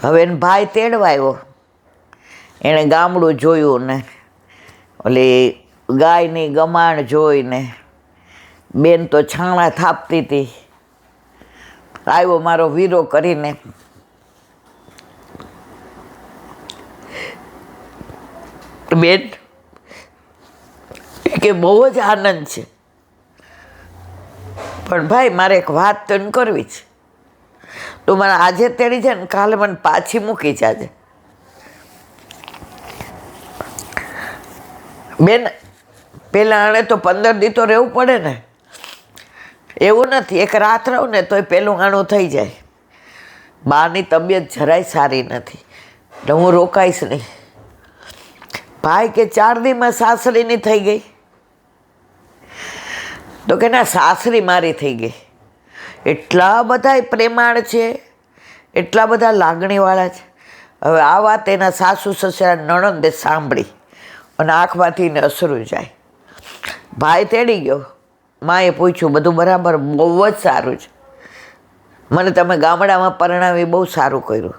હવે એને ભાઈ તેડવા આવ્યો. એણે ગામડું જોયું ને ઓલી ગાયની ગમાણ જોઈને બેન તો છાણા થાપતી હતી. આવ્યો મારો વીરો કરીને. બેન કે બહુ જ આનંદ છે, પણ ભાઈ મારે એક વાત તને કરવી છે. તું મને આજે તેડી છે ને કાલે મને પાછી મૂકી જાજે. બેન પેલા આણે તો 15 દી તો રહેવું પડે ને. એવું નથી, એક રાત રહું ને તોય પેલું આણું થઈ જાય. બાની તબિયત જરાય સારી નથી એટલે હું રોકાઈશ નહીં. ભાઈ કે 4 દીમાં સાસરીની થઈ ગઈ. તો કે ના, સાસરી મારી થઈ ગઈ. એટલા બધા પ્રેમાળ છે, એટલા બધા લાગણીવાળા છે. હવે આ વાત એના સાસુ સસરા નણંદે સાંભળી અને આંખમાંથી એને અસરું જાય. ભાઈ તેડી ગયો. માએ પૂછ્યું બધું બરાબર? બહુ જ સારું છે, મને તમે ગામડામાં પરણાવી બહુ સારું કર્યું.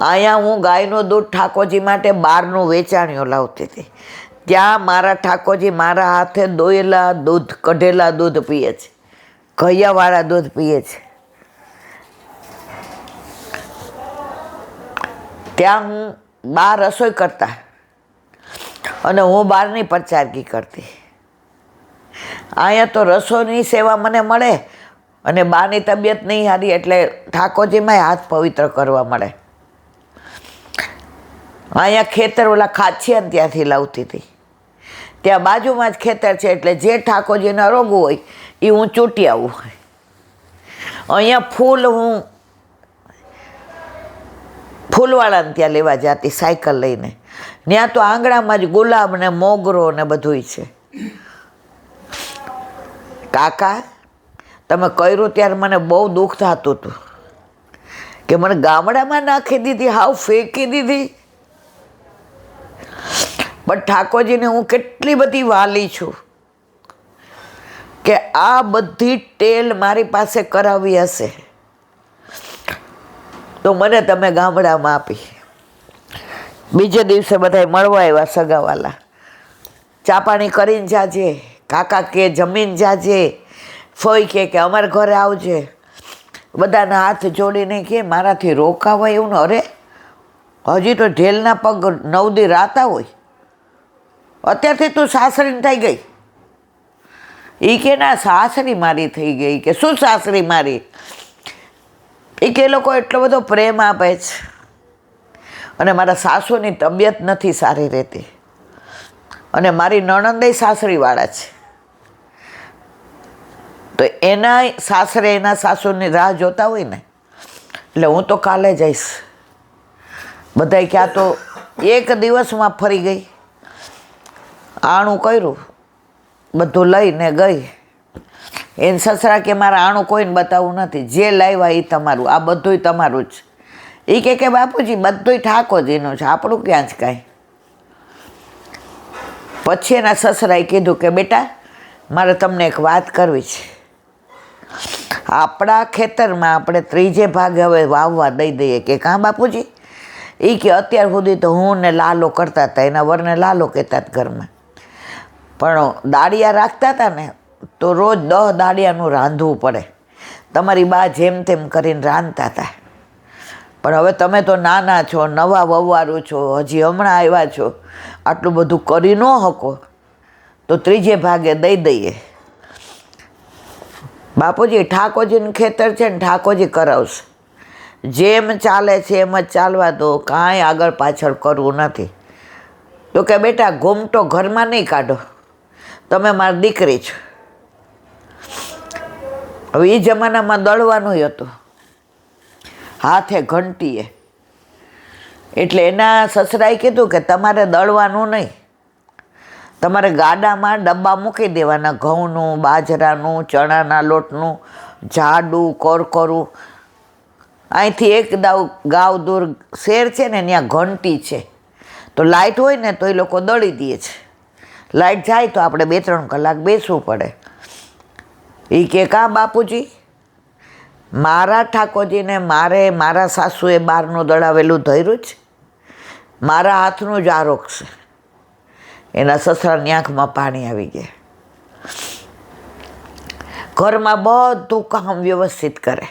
અહીંયા હું ગાયનું દૂધ ઠાકોરજી માટે બહારનું વેચાણીઓ લાવતી હતી. ત્યાં મારા ઠાકોરજી મારા હાથે દોયેલા દૂધ, કઢેલા દૂધ પીએ છે, ઘૈયાવાળા દૂધ પીએ છે. ત્યાં હું બહાર રસોઈ કરતા અને હું બહારની પરચારગી કરતી. અહીંયા તો રસોઈની સેવા મને મળે અને બાની તબિયત નહીં સારી એટલે ઠાકોરજીમાં હાથ પવિત્ર કરવા મળે. અહીંયા ખેતર ઓલા ખાચિયા ત્યાંથી લાવતી હતી. ત્યાં બાજુમાં જ ખેતર છે એટલે જે ઠાકોરજીને રોગવું હોય એ હું ચૂંટી આવું. અહીંયા ફૂલ હું ફૂલવાળાને ત્યાં લેવા જતી સાયકલ લઈને. ત્યાં તો આંગણામાં જ ગુલાબ ને મોગરો ને બધું છે. કાકા તમે કર્યું ત્યારે મને બહુ દુઃખ થતું હતું કે મને ગામડામાં નાખી દીધી, હાવ ફેંકી દીધી. પણ ઠાકોરજીને હું કેટલી બધી વાલી છું કે આ બધી ટેલ મારી પાસે કરાવી હશે તો મને તમે ગામડામાં આપી. બીજે દિવસે બધા મળવા આવ્યા સગાવાલા. ચા પાણી કરીને જાજે, કાકા કે જમીન જાજે, ફોઈ કે અમારા ઘરે આવજે. બધાના હાથ જોડીને કે મારાથી રોકાવાય એવું ને. અરે હજી તો ઢેલના પગ 9 દી રાતા હોય, અત્યારથી તું સાસરીને થઈ ગઈ. એ કે ના, સાસરી મારી થઈ ગઈ. કે શું સાસરી મારી? એ કે લોકો એટલો બધો પ્રેમ આપે છે અને મારા સાસુની તબિયત નથી સારી રહેતી અને મારી નણંદે સાસરીવાળા છે તો એના સાસરે એના સાસુની રાહ જોતા હોય ને એટલે હું તો કાલે જઈશ. બધાય ક્યાં તો એક દિવસમાં ફરી ગઈ. આણું કર્યું, બધું લઈને ગઈ. એને સસરા કે મારા આણું કોઈને બતાવવું નથી, જે લાવ્યા એ તમારું, આ બધુંય તમારું જ. એ કે બાપુજી બધુંય ઠાકોરજીનું છે, આપણું ક્યાં જ કાંઈ. પછી એના સસરાએ કીધું કે બેટા મારે તમને એક વાત કરવી છે. આપણા ખેતરમાં આપણે 3 ભાગે હવે વાવવા દઈ દઈએ. કે કાં બાપુજી? એ કે અત્યાર સુધી તો હું ને લાલો કરતા હતા, એના વરને લાલો કહેતા હતા ઘરમાં. પણ દાળિયા રાખતા હતા ને તો રોજ 10 દાળિયાનું રાંધવું પડે. તમારી બા જેમ તેમ કરીને રાંધતા હતા. પણ હવે તમે તો નાના છો, નવા વવારું છો, હજી હમણાં આવ્યા છો, આટલું બધું કરી ન શકો તો 3 ભાગે દઈ દઈએ. બાપુજી ઠાકોરજીનું ખેતર છે ને, ઠાકોરજી કરાવશે. જેમ ચાલે છે એમ જ ચાલવા દો, કાંઈ આગળ પાછળ કરવું નથી. તો કે બેટા ઘૂમટો ઘરમાં નહીં કાઢો, તમે મારી દીકરી છો. હવે એ જમાનામાં દળવાનું હતું હાથે ઘંટીએ. એટલે એના સસરાએ કીધું કે તમારે દળવાનું નહીં, તમારે ગાડામાં ડબ્બા મૂકી દેવાના, ઘઉંનું, બાજરાનું, ચણાના લોટનું, જાડું કોરકોરું. અહીંથી એક ગાવ દૂર શેર છે ને ત્યાં ઘંટી છે તો લાઇટ હોય ને તો એ લોકો દળી દે છે. લાઇટ જાય તો આપણે 2-3 કલાક બેસવું પડે. એ કે કાં બાપુજી? મારા ઠાકોરજીને મારા સાસુએ બહારનું દળાવેલું ધર્યું છે, મારા હાથનું જ આરોગ છે. એના સસરાની આંખમાં પાણી આવી ગયા. ઘરમાં બધું કામ વ્યવસ્થિત કરે.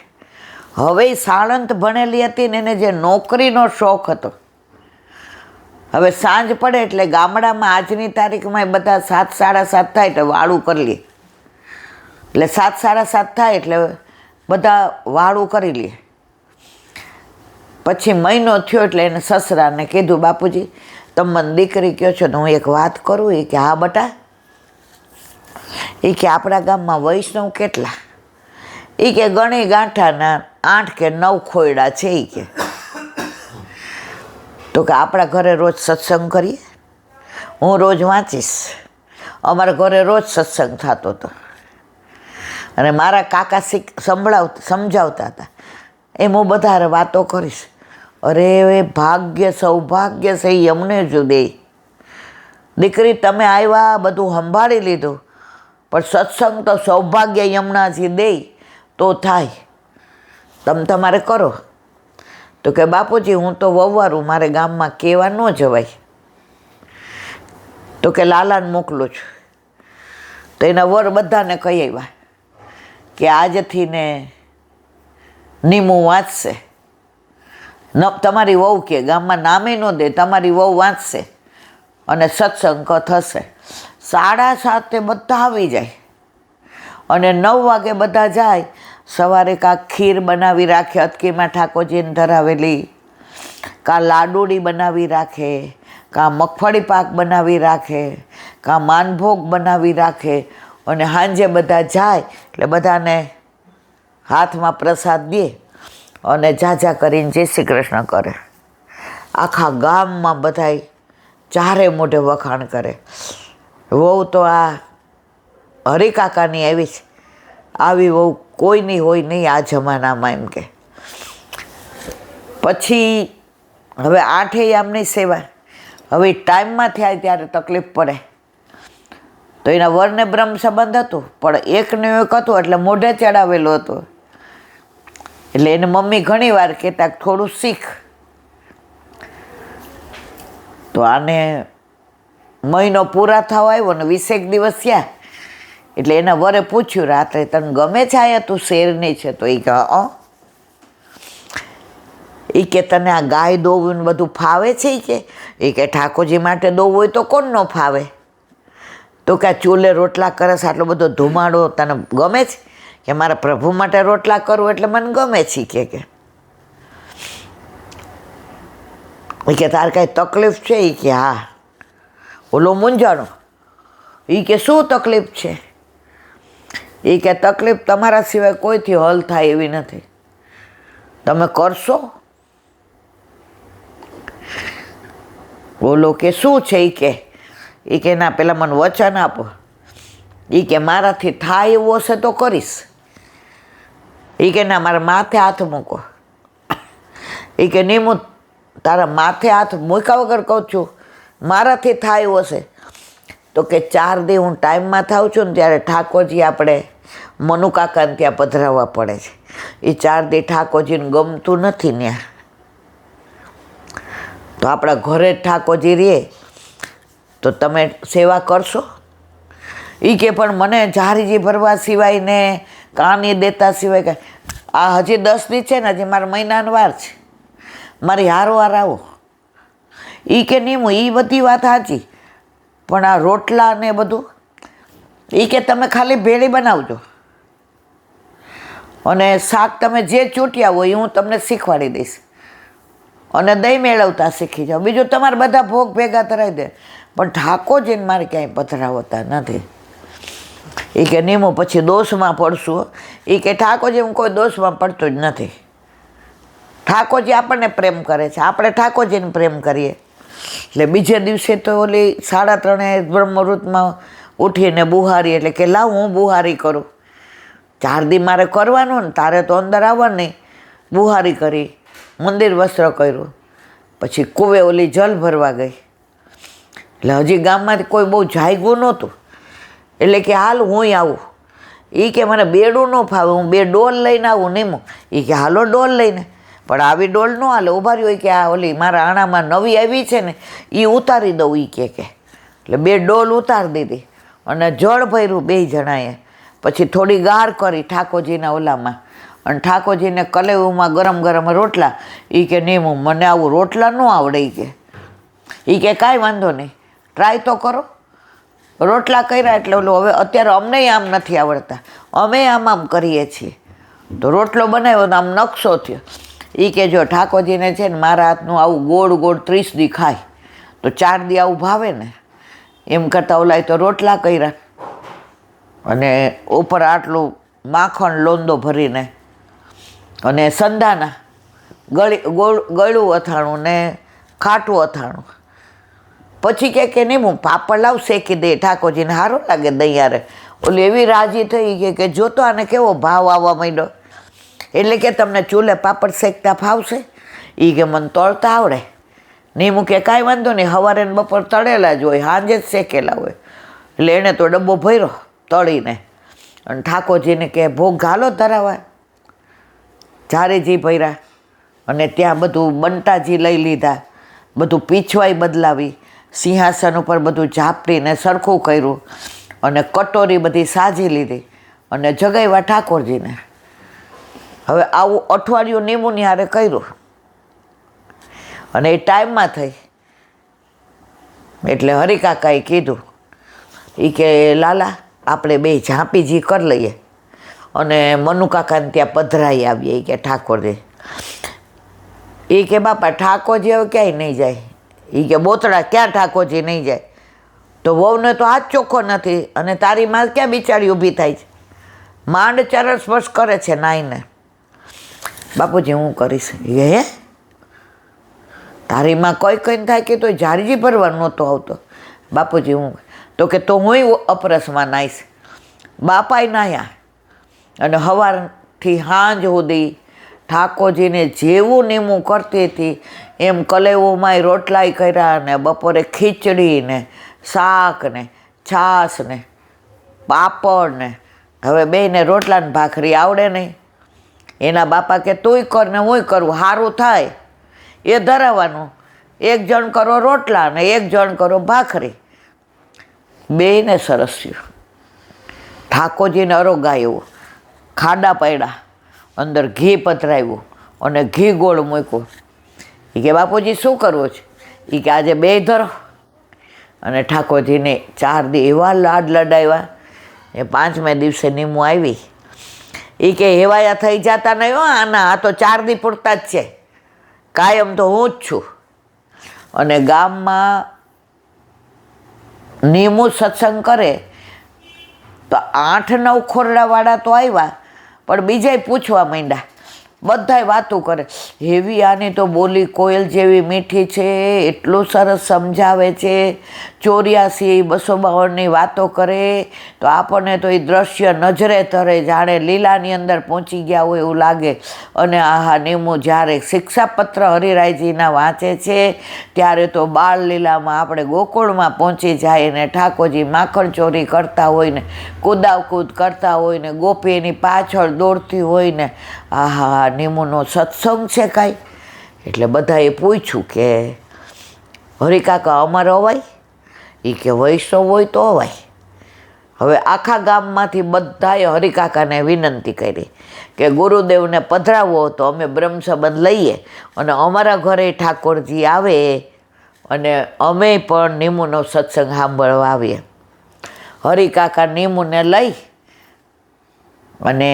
હવે સાળંત ભણેલી હતી ને એને જે નોકરીનો શોખ હતો. હવે સાંજ પડે એટલે ગામડામાં આજની તારીખમાં બધા 7, 7:30 થાય એટલે વાળું કરી લે. એટલે 7, 7:30 થાય એટલે બધા વાળું કરી લે. પછી મહિનો થયો એટલે એને સસરાને કીધું, બાપુજી તમે મને દીકરી કહો છો તો હું એક વાત કરું. એ કે હા બટા. એ કે આપણા ગામમાં વૈષ્ણવ કેટલા? એ કે ગણી ગાંઠાના 8 કે 9 ખોયડા છે. એ કે તો કે આપણા ઘરે રોજ સત્સંગ કરીએ, હું રોજ વાંચીશ. અમારા ઘરે રોજ સત્સંગ થતો હતો અને મારા કાકા સમજાવતા હતા એમ હું બધા વાતો કરીશ. અરે ભાગ્ય સૌભાગ્ય છે એ અમને જ દે. દીકરી તમે આવ્યા, બધું સંભાળી લીધું, પણ સત્સંગ તો સૌભાગ્ય યમુનાજી દે તો થાય. તમે તમારે કરો. તો કે બાપુજી હું તો વવારું, મારે ગામમાં કહેવા ન જવાય. તો કે લાલાને મોકલું છું. તો એના વર બધાને કહી આવ્યા કે આજથી ને નીમું વાંચશે. તમારી વહુ કે ગામમાં નામે ન દે, તમારી વહુ વાંચશે અને સત્સંગ થશે. 7:30 બધા આવી જાય અને 9 વાગે બધા જાય. સવારે કાં ખીર બનાવી રાખે અટકીમાં ઠાકોરજીને ધરાવેલી, કાં લાડુડી બનાવી રાખે, કાં મગફળી પાક બનાવી રાખે, કાં માનભોગ બનાવી રાખે. અને સાંજે બધા જાય એટલે બધાને હાથમાં પ્રસાદ દે અને ઝાઝા કરીને જય શ્રી કૃષ્ણ કરે. આખા ગામમાં બધાય ચારે મોઢે વખાણ કરે. વહુ તો આ હરિકાકાની આવી છે, આવી વહુ કોઈની હોય નહીં આ જમાનામાં એમ કે. પછી હવે 8 યામની સેવા. હવે ટાઈમમાં થયા ત્યારે તકલીફ પડે. તો એના વરને બ્રહ્મ સંબંધ હતું, પણ એકને એક હતું એટલે મોઢે ચડાવેલું હતું. એટલે એને મમ્મી ઘણી વાર કહેતા થોડું શીખ. તો આને મહિનો પૂરા થવા આવ્યો ને 20 દિવસ થયા એટલે એના વરે પૂછ્યું, રાત્રે તને ગમે છે આયા, તું શેરની છે? તો એ કે એ કે તને આ ગાય દોવું ને બધું ફાવે છે? એ કે ઠાકોરજી માટે દોવું હોય તો કોણ ન ફાવે? તો કે ચૂલે રોટલા કરે છે, આટલો બધો ધુમાડો તને ગમે છે? કે મારા પ્રભુ માટે રોટલા કરું એટલે મને ગમે છે. કે તારે કાંઈ તકલીફ છે? એ કે હા. ઓલો મૂંઝાણો. એ કે શું તકલીફ છે? એ કે તકલીફ તમારા સિવાય કોઈથી હલ થાય એવી નથી, તમે કરશો? બોલો કે શું છે? એ કે ના પેલા મને વચન આપો. એ કે મારાથી થાય એવું હશે તો કરીશ. એ કે ના મારા માથે હાથ મૂકો. એ કે નહીં હું તારા માથે હાથ મૂક્યા વગર કહું છું, મારાથી થાય એવું હશે. તો કે 4 દી હું ટાઈમમાં થાઉં છું ને ત્યારે ઠાકોરજી આપણે મનુકાકાને ત્યાં પધરાવવા પડે છે. એ 4 દી ઠાકોરજીને ગમતું નથી ત્યાં. તો આપણા ઘરે જ ઠાકોરજી રહે તો તમે સેવા કરશો? એ કે પણ મને ઝારીજી ભરવા સિવાય ને કાની દેતા સિવાય આ હજી 10 દી છે ને, હજી મારા મહિનાનો વાર છે, મારી હારોહાર આવો. એ કે નહીં એ બધી વાત સાચી, પણ આ રોટલા ને બધું એ કે તમે ખાલી ભેળી બનાવજો અને શાક તમે જે ચૂંટ્યા હોય એ હું તમને શીખવાડી દઈશ અને દહીં મેળવતા શીખી જાઓ. બીજું તમારે બધા ભોગ ભેગા ધરાવી દે, પણ ઠાકોરજીને મારે ક્યાંય પધરાવતા નથી. એ કે નિમો પછી દોષમાં પડશું. એ કે ઠાકોરજી હું કોઈ દોષમાં પડતો જ નથી. ઠાકોરજી આપણને પ્રેમ કરે છે, આપણે ઠાકોરજીને પ્રેમ કરીએ. એટલે બીજે દિવસે તો ઓલી 3:30 બ્રહ્મવૃતમાં ઉઠીને બુહારી, એટલે કે લાવ હું બુહારી કરું. 4 દી મારે કરવાનું ને તારે તો અંદર આવવાનું નહીં. બુહારી કરી, મંદિર વસ્ત્ર કર્યું, પછી કૂવે ઓલી જલ ભરવા ગઈ. એટલે હજી ગામમાંથી કોઈ બહુ જાગ્યું નહોતું, એટલે કે હાલ હું આવું. એ કે મને બેડું ન ફાવે, હું 2 ડોલ લઈને આવું નીમું. એ કે હાલો ડોલ લઈને. પણ આવી ડોલ ન હાલે, ઊભા રહ્યો કે આ ઓલી મારા આણામાં નવી આવી છે ને એ ઉતારી દઉં. એ કે એટલે 2 ડોલ ઉતારી દીધી અને જળ ભર્યું 2 જણાએ. પછી થોડી ગાર કરી ઠાકોરજીના ઓલામાં, અને ઠાકોરજીને કલેવુમાં ગરમ ગરમ રોટલા. એ કે નીમું મને આવું રોટલા ન આવડે. એ કે કાંઈ વાંધો નહીં, ટ્રાય તો કરો. રોટલા કર્યા એટલે ઓલું હવે અત્યારે અમને આમ નથી આવડતા, અમે આમ કરીએ છીએ. તો રોટલો બનાવ્યો તો આમ નકશો થયો. એ કે જો ઠાકોરજીને છે ને મારા હાથનું આવું ગોળ ગોળ 30 દી ખાય તો 4 દી આવું ભાવે ને, એમ કરતાં ઓલાય તો રોટલા કર્યા અને ઉપર આટલું માખણ લોંદો ભરીને અને સંધાના ગળું અથાણું ને ખાટું અથાણું. પછી કે નહીં હું પાપડ લાવ શેકી દે, ઠાકોરજીને સારું લાગે દહીં યારે. ઓલી એવી રાજી થઈ કે જોતો આને કેવો ભાવ આવવા માંડ્યો. એટલે કે તમને ચૂલે પાપડ શેકતા ફાવશે? એ કે મને તળતા આવડે. નીમું કે કાંઈ વાંધો નહીં, સવારે ને બપોર તળેલા જ હોય, સાંજે જ શેકેલા હોય. એટલે એણે તો ડબ્બો ભર્યો તળીને, અને ઠાકોરજીને કે ભોગ ઘાલો ધરાવા. ઝારેજી ભર્યા અને ત્યાં બધું બંટાજી લઈ લીધા, બધું પીછવાઈ બદલાવી, સિંહાસન ઉપર બધું ઝાપટીને સરખું કર્યું અને કટોરી બધી સાજી લીધી અને જગાવ્યા ઠાકોરજીને. હવે આવું અઠવાડિયું નીમુની હારે કર્યું અને એ ટાઈમમાં થઈ. એટલે હરિકાકાએ કીધું, એ કે લાલા આપણે 2 ઝાંપીજી કરી લઈએ અને મનુકાકાને ત્યાં પધરાઈ આવીએ. એ કે ઠાકોરજી. એ કે બાપા ઠાકોરજી હવે ક્યાંય નહીં જાય. એ કે બોતડા ક્યાં ઠાકોરજી નહીં જાય? તો વહુને તો હાથ ચોખ્ખો નથી અને તારી માં ક્યાં બિચારી ઊભી થાય છે, માંડ ચરણ સ્પર્શ કરે છે નાઈને. બાપુજી હું કરીશ. હે તારી માં કઈ થાય કે તો ઝારીજી ભરવા નહોતો આવતો. બાપુજી હું તો કે તો હું અપરસમાં નાહીશ. બાપાએ નાહ્યા અને સવારથી સાંજ સુધી ઠાકોરજીને જેવું નીમું કરતી હતી એમ કલેવુંમાંય રોટલાય કર્યા ને બપોરે ખીચડી ને શાક ને છાશ ને પાપડ ને. હવે 2ને રોટલા ને ભાખરી આવડે નહીં. એના બાપા કે તુંય કર ને હુંય કરું, સારું થાય એ ધરાવવાનું. 1 જણ કરો રોટલા ને 1 જણ કરો ભાખરી. 2ને સરસ થયું. ઠાકોરજીને અરોગાયું, ખાડા પડ્યા, અંદર ઘી પધરાવ્યું અને ઘી ગોળ મૂક્યું. એ કે બાપુજી શું કરવું છે? એ કે આજે 2 ધરો. અને ઠાકોરજીને 4 દી એવા લાડ લડાવ્યા. એ 5મે દિવસે નીમું આવી. એ કે હેવાયા થઈ જતા નહીં હો આના, આ તો 4 દી પૂરતા જ છે, કાયમ તો હું જ છું. અને ગામમાં નીમું સત્સંગ કરે તો 8-9 ખોરડાવાળા તો આવ્યા, પણ બીજાય પૂછવા માંડ્યા. બધાય વાતું કરે, એવી આની તો બોલી કોયલ જેવી મીઠી છે, એટલું સરસ સમજાવે છે, 84-252ની વાતો કરે. તો આપણને તો એ દ્રશ્ય નજરે ધરે, જાણે લીલાની અંદર પહોંચી ગયા હોય એવું લાગે. અને આહા નીમું જ્યારે શિક્ષાપત્ર હરિરાયજીના વાંચે છે ત્યારે તો બાળ લીલામાં આપણે ગોકુળમાં પહોંચી જાય ને ઠાકોરજી માખણ ચોરી કરતા હોય ને કૂદાવકૂદ કરતા હોય ને ગોપી એની પાછળ દોડતી હોય ને. આહા નીમુનો સત્સંગ છે કાંઈ. એટલે બધાએ પૂછ્યું કે હરિકાકા અમારે અવાય? એ કે વૈષ્ણવ હોય તો અવાય. હવે આખા ગામમાંથી બધાએ હરિકાકાને વિનંતી કરી કે ગુરુદેવને પધરાવો તો અમે બ્રહ્મ સંબંધ લઈએ અને અમારા ઘરે ઠાકોરજી આવે અને અમે પણ નીમુનો સત્સંગ સાંભળવા આવીએ. હરિકાકા નીમુને લઈ અને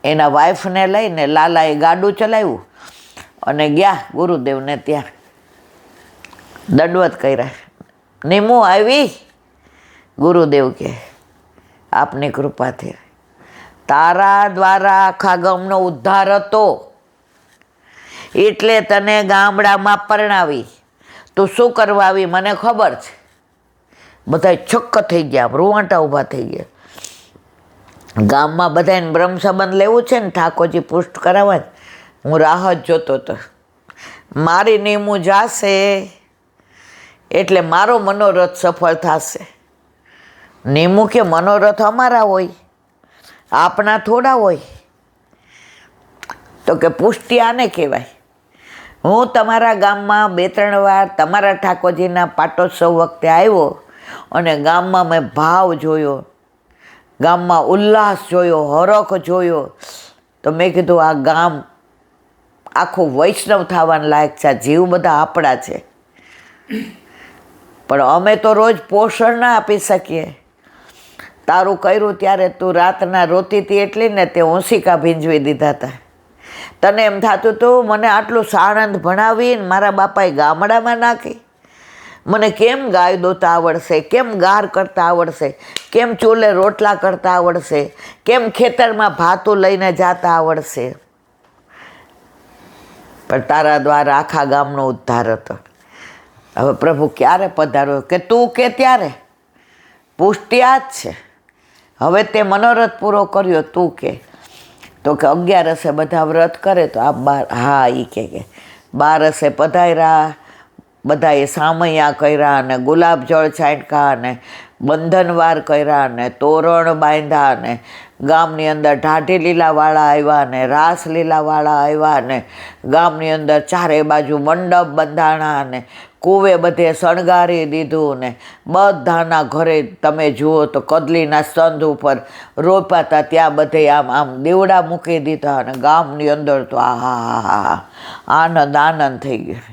એના વાઈફને લઈને લાલાએ ગાડું ચલાવ્યું અને ગયા ગુરુદેવને ત્યાં દંડવત કર્યા. નીમું આવી? ગુરુદેવ કે આપની કૃપાથી તારા દ્વારા આખા ગામનો ઉદ્ધાર હતો એટલે તને ગામડામાં પરણાવી. તું શું કરવા આવી મને ખબર છે. બધા છક્ક થઈ ગયા, રૂવાંટા ઊભા થઈ ગયા. ગામમાં બધાને બ્રહ્મ સંબંધ લેવું છે ને ઠાકોરજી પુષ્ટ કરાવવા જ. હું રાહ જ જોતો હતો, મારી નીમું જાશે એટલે મારો મનોરથ સફળ થશે. નીમું કે મનોરથ અમારા હોય, આપના થોડા હોય. તો કે પુષ્ટિ આને કહેવાય. હું તમારા ગામમાં 2-3 વાર તમારા ઠાકોરજીના પાટોત્સવ વખતે આવ્યો અને ગામમાં મેં ભાવ જોયો, ગામમાં ઉલ્લાસ જોયો, હરખ જોયો. તો મેં કીધું આ ગામ આખું વૈષ્ણવ થવાના લાયક છે. જીવ બધા આપણા છે, પણ અમે તો રોજ પોષણ ના આપી શકીએ. તારું કર્યું ત્યારે તું રાતના રોતી હતી એટલી ને તે ઓશિકા ભીંજવી દીધા હતા. તને એમ થતું હતું મને આટલું સાણંદ ભણાવીને મારા બાપાએ ગામડામાં નાખી. મને કેમ ગાય દોતા આવડશે, કેમ ગાર કરતા આવડશે, કેમ ચૂલે રોટલા કરતા આવડશે, કેમ ખેતરમાં ભાતું લઈને જતા આવડશે. પણ તારા દ્વારા આખા ગામનો ઉદ્ધાર હતો. હવે પ્રભુ ક્યારે પધાર્યો કે તું કે ત્યારે પુષ્ટિ આ જ છે. હવે તે મનોરથ પૂરો કર્યો તું કે. તો કે 11 બધા વ્રત કરે તો આ 12, હા એ કે 12 પધાર્યા, બધાએ સામૈયા કર્યા અને ગુલાબ જળ છાંટકા અને બંધનવાર કર્યા અને તોરણ બાંધ્યા અને ગામની અંદર ઢાઢી લીલાવાળા આવ્યા ને રાસ લીલાવાળા આવ્યા ને ગામની અંદર ચારે બાજુ મંડપ બંધાણા અને કૂવે બધે શણગારી દીધું ને બધાના ઘરે તમે જુઓ તો કદલીના સ્તંભ ઉપર રોપાતા ત્યાં બધે આમ દીવડા મૂકી દીધા અને ગામની અંદર તો આનંદ થઈ ગયો.